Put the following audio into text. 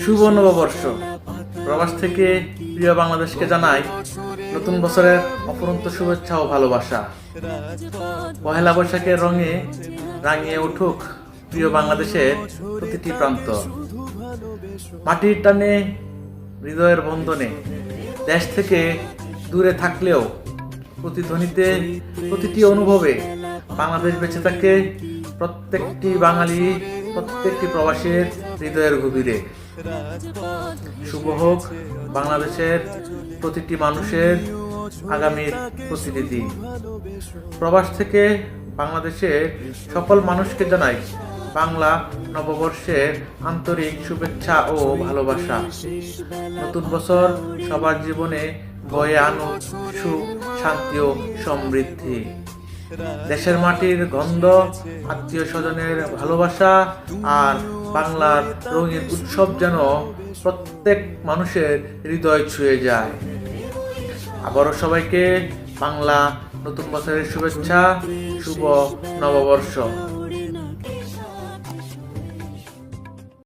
শুভ নববর্ষ। প্রবাস থেকে প্রিয় বাংলাদেশকে জানাই নতুন বছরের অপরন্ত শুভেচ্ছা ও ভালোবাসা। পহেলা বৈশাখের রঙে রাঙিয়ে উঠুক প্রিয় বাংলাদেশের প্রতিটি প্রান্ত। মাটির টানে, হৃদয়ের বন্ধনে, দেশ থেকে দূরে থাকলেও প্রতিধ্বনিতে, প্রতিটি অনুভবে বাংলাদেশ বেঁচে থাকে প্রত্যেকটি বাঙালি, প্রত্যেকটি প্রবাসীর হৃদয়ের গভীরে। শুভ হোক বাংলাদেশের প্রতিটি মানুষের আগামীর প্রতিটি দিন। প্রবাস থেকে বাংলাদেশের সকল মানুষকে জানাই বাংলা নববর্ষের আন্তরিক শুভেচ্ছা ও ভালোবাসা। নতুন বছর সবার জীবনে বয়ে আনুক সুখ, শান্তি ও সমৃদ্ধি। দেশের মাটির গন্ধ, আত্মীয় স্বজনের ভালোবাসা আর বাংলার রঙিন উৎসব যেন প্রত্যেক মানুষের হৃদয় ছুঁয়ে যায়। আবারও সবাইকে বাংলা নতুন বছরের শুভেচ্ছা, শুভ নববর্ষ।